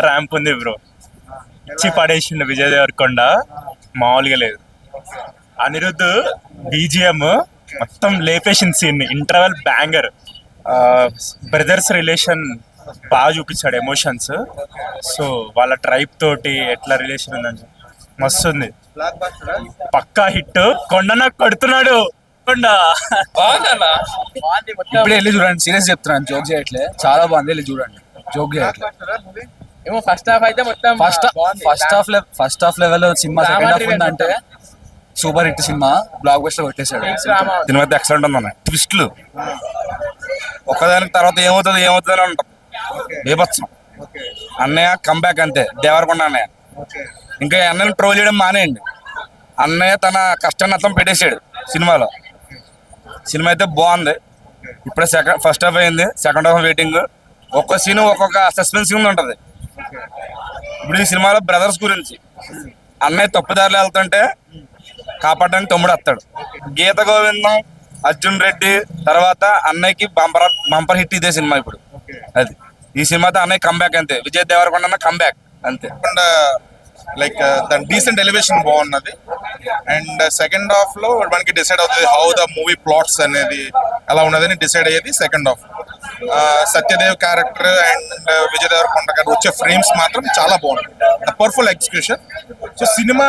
Ramp ఉంది bro, ఇచ్చి పడేసిండు విజయ్ దేవరకొండ, మామూలుగా లేదు. అనిరుద్ధ్ బీజిఎం మొత్తం లేపేసింది scene, interval banger. Brothers relation బాగా చూపించాడు, ఎమోషన్స్. సో వాళ్ళ ట్రైబ్ తోటి ఎట్లా రిలేషన్ ఉందని మస్తు ఉంది. పక్కా హిట్. కొండన కొడుతున్నాడు కొండ. ఇప్పుడు వెళ్ళి చూడండి, సీరియస్ చెప్తున్నాను, జోక్ చేయట్లే, చాలా బాగుంది, వెళ్ళి చూడండి, జోక్ చేయట్లే. ఏమో ఫస్ట్ హాఫ్ అయితే మొత్తం ఫస్ట్ హాఫ్ లెవెల్ సినిమా, సెకండ్ హాఫ్ ఉందంటే సూపర్ హిట్ సినిమా, బ్లాక్ బస్టర్ కొట్టేశాడు. సినిమా అయితే ఎక్సలెంట్ ఉందన్న, ట్విస్ట్లు ఒక్కదానికి తర్వాత ఏమవుతుంది అని ఉంటాం, బీభత్సం. అన్నయ్య కంబ్యాక్ అంతే, దేవరకొండ అన్నయ్య. ఇంకా అన్నయ్యని ట్రోల్ చేయడం మానేయండి, అన్నయ్య తన కష్టాన్ని అర్థం పెట్టేశాడు సినిమాలో. సినిమా అయితే బాగుంది. ఇప్పుడే ఫస్ట్ హాఫ్ అయింది, సెకండ్ హాఫ్ వెయిటింగ్. ఒక్కొక్క సీన్ ఒక్కొక్క సస్పెన్సింగ్ ఉంటుంది. ఇప్పుడు ఈ సినిమాలో బ్రదర్స్ గురించి, అన్నయ్య తప్పుదారిలో వెళ్తుంటే కాపాడడానికి తమ్ముడు వస్తాడు. గీత గోవిందం, అర్జున్ రెడ్డి తర్వాత అన్నయ్యకి బంపర్ హిట్ ఇదే సినిమా. ఇప్పుడు అది ఈ సినిమాతో అన్నయ్య కంబ్యాక్ అంతే, విజయ్ దేవరకొండ అన్న కంబ్యాక్ అంతే. లైక్ దాని డీసెంట్ ఎలివేషన్ బాగున్నది. అండ్ సెకండ్ హాఫ్ లో మనకి డిసైడ్ అవుతుంది హౌ ద మూవీ ప్లాట్స్ అనేది ఎలా ఉన్నదని డిసైడ్ అయ్యేది second half. Satyadev character and Vijay Deverakonda గారు వచ్చే ఫ్రేమ్స్ మాత్రం చాలా బాగుంది, పవర్ఫుల్ ఎగ్జిక్యూషన్. సో సినిమా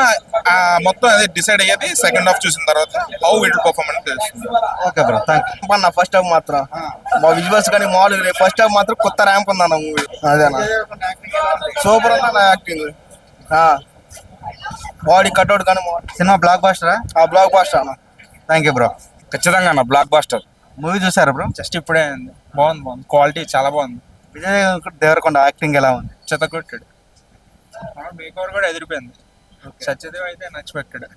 మొత్తం అదే డిసైడ్ అయ్యేది సెకండ్ హాఫ్ చూసిన తర్వాత, హౌ ఇట్ పర్ఫార్మెన్స్ తెలుస్తుంది. Okay bro, thank you. First half మాత్రం మా విజువల్స్ కానీ మామూలుగా, ఫస్ట్ హాఫ్ మాత్రం కొత్త ర్యాంప్ ఉందన్న మూవీ. అదేనా సూపర్ అన్న యాక్టింగ్, బాడీ కట్అవుట్ కానీ సినిమా బ్లాక్ బాస్టరా? బ్లాక్ బాస్టర్ అన్న. Thank you bro. ఖచ్చితంగా అన్న బ్లాక్ బాస్టర్. మూవీ చూసారా బ్రో? జస్ట్ ఇప్పుడే బాగుంది, క్వాలిటీ చాలా బాగుంది. విజయ్ దేవరకొండ యాక్టింగ్ ఎలా ఉంది? చెత్తకొట్టాడు, మేక్ ఓవర్ కూడా ఎదిరిపోయింది. సత్యదేవ్ అయితే నచ్చిపెట్టాడు.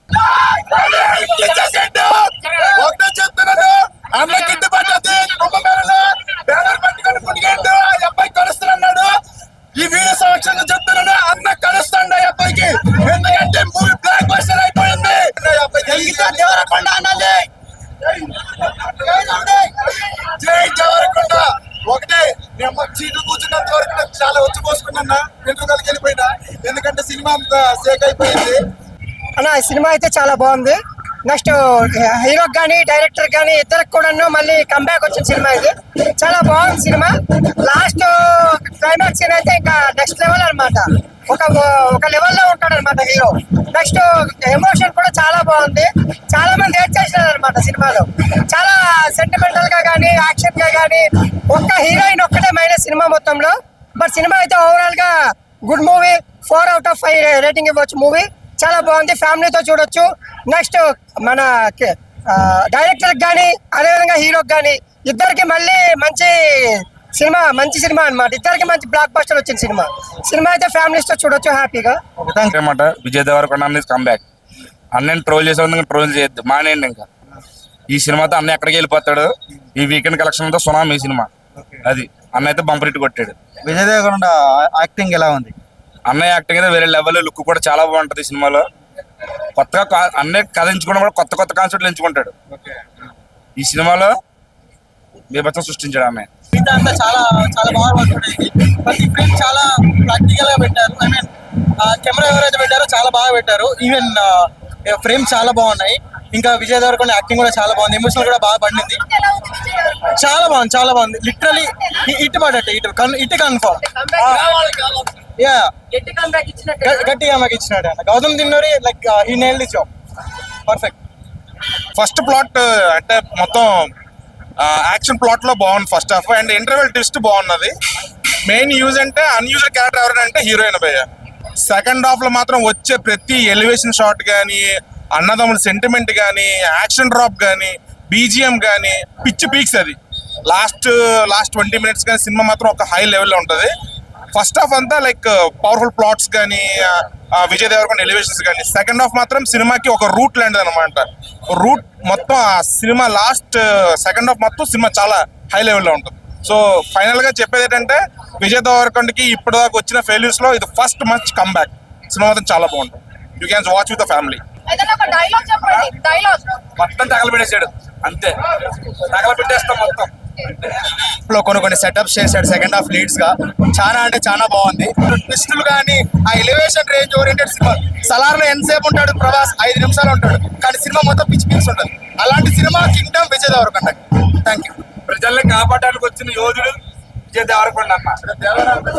ఈ వీడియో సంవత్సరంగా చెప్తున్నాడు, అన్న కలుస్తాడు అబ్బాయికి, ఎందుకంటే మూవీ బ్లాక్ బస్టర్ అయిపోయింది. దేవరకొండ అన్నది, జై దేవరకొండ. ఒకటే నేను సీట్లు కూర్చున్నంత వరకు నాకు చాలా వచ్చి పోసుకున్నా, వెంట్రుకలు వెళ్ళిపోయినా, ఎందుకంటే సినిమా అంతా సేక్ అయిపోయింది అన్న. సినిమా అయితే చాలా బాగుంది. నెక్స్ట్ హీరోకి కానీ డైరెక్టర్ కానీ ఇద్దరికి కూడా మళ్ళీ కంబ్యాక్ వచ్చిన సినిమా ఇది. చాలా బాగుంది సినిమా. లాస్ట్ క్లైమాక్స్ సీన్ అయితే ఇంకా నెక్స్ట్ లెవెల్ అనమాట, ఒక లెవెల్లో ఉంటాడు అనమాట హీరో. నెక్స్ట్ ఎమోషన్ కూడా చాలా బాగుంది, చాలా మంది ఏడ్ చేసినారు అనమాట సినిమాలో. చాలా సెంటిమెంటల్ గా కానీ యాక్షన్ గా కానీ, ఒక్క హీరోయిన్ ఒక్కటే మైనస్ సినిమా మొత్తంలో. బట్ సినిమా అయితే ఓవరాల్ గా గుడ్ మూవీ, 4/5 రేటింగ్ ఇవ్వచ్చు. మూవీ చాలా బాగుంది, ఫ్యామిలీతో చూడొచ్చు. నెక్స్ట్ మన డైరెక్టర్ కానీ అదేవిధంగా హీరోకి కానీ ఇద్దరికి మళ్ళీ మంచి సినిమా అన్నమాట. ఇద్దరికి మంచి బ్లాక్ బస్టర్ వచ్చిన సినిమా అయితే ఫ్యామిలీస్ తో చూడొచ్చు హ్యాపీగా. అనమాట విజయ్ దేవరకొండ కంబ్యాక్. అన్నయ్యని ట్రోల్ చేసే ట్రోల్ చేయొద్దు, మానేయండి. ఇంకా ఈ సినిమాతో అన్నయ్య ఎక్కడికి వెళ్ళిపోతాడు. ఈ వీకెండ్ కలెక్షన్ తో సునామీ ఈ సినిమా. అది అన్నయ్య అయితే బంపర్ హిట్ కొట్టాడు. విజయ్ దేవరకొండ యాక్టింగ్ ఎలా ఉంది? అన్నయ్య యాక్టింగ్ అయితే వేరే లెవెల్, లుక్ కూడా చాలా బాగుంటది సినిమాలో. కొత్తగా అన్నయ్య కథ ఎంచుకోవడం కూడా కొత్త కాన్సెప్ట్లు ఎంచుకుంటాడు. ఈ సినిమాలో బీభత్సం సృష్టించాడు అన్నయ్య. అంతా చాలా చాలా బాగా వర్క్ అయింది. ప్రతి ఫ్రేమ్ చాలా ప్రాక్టికల్ గా పెట్టారు. ఐ మీన్ కెమెరా ఎవరైతే పెట్టారో చాలా బాగా పెట్టారు. ఈవెన్ ఫ్రేమ్ చాలా బాగున్నాయి. ఇంకా విజయ్ దేవరకొండ యాక్టింగ్ కూడా చాలా బాగుంది, ఎమోషన్ కూడా బాగా పండింది. చాలా బాగుంది లిటరలీ ఇటు పడట్టు ఇటు కన్ఫర్మ్. గట్టిగా మాకు ఇచ్చినాడు గౌతమ్ దిన్నూరి. లైక్ ఈ nailed the job, perfect. First plot అంటే మొత్తం యాక్షన్ ప్లాట్ లో బాగుంది first half. And interval twist బాగున్నది. మెయిన్ యూజ్ అంటే అన్యూజువల్ క్యారెక్టర్ ఎవరంటే హీరోయిన్ భయ్య. సెకండ్ హాఫ్ లో మాత్రం వచ్చే ప్రతి ఎలివేషన్ షాట్ కానీ, అన్నదమ్ముల సెంటిమెంట్ కానీ, యాక్షన్ డ్రాప్ కానీ, బీజిఎం కానీ పిచ్చి పీక్స్. అది లాస్ట్ 20 minutes కానీ సినిమా మాత్రం ఒక హై లెవెల్లో ఉంటుంది. ఫస్ట్ హాఫ్ అంతా లైక్ పవర్ఫుల్ ప్లాట్స్ కానీ, విజయ్ దేవరకొండ ఎలివేషన్స్ కానీ. సెకండ్ హాఫ్ మాత్రం సినిమాకి ఒక రూట్ లాంటిది అనమాట. రూట్ మొత్తం ఆ సినిమా లాస్ట్ సెకండ్ హాఫ్ మొత్తం సినిమా చాలా హై లెవెల్లో ఉంటుంది. సో ఫైనల్ గా చెప్పేది ఏంటంటే విజయ్ దేవరకొండకి ఇప్పటిదాకా వచ్చిన ఫెయిల్యూర్స్ లో ఇది ఫస్ట్ మంచ్ కమ్బ్యాక్. సినిమా మాత్రం చాలా బాగుంటుంది. You can watch with the family. ఏదైనా ఒక డైలాగ్ చెప్పండి. డైలాగ్ మొత్తం తగలబెట్టేసాడు అంతే, తగలబెట్టేస్తాం మొత్తం. లో కొన్ని సెటప్స్ చేశాడు సెకండ్ హాఫ్ లీడ్స్ గా, చాలా అంటే చాలా బాగుంది. ట్విస్టులు కానీ ఆ elevation range oriented cinema. Salaar లో ఎంతసేపు ఉంటాడు ప్రభాస్? 5 నిమిషాలు ఉంటాడు, కానీ సినిమా మొత్తం పిచ్చి ఉంటుంది. అలాంటి సినిమా kingdom Vijay Deverakonda. Thank you. ప్రజల్ని కాపాడడానికి వచ్చిన యోధుడు విజయ్ దేవరకొండ అన్న.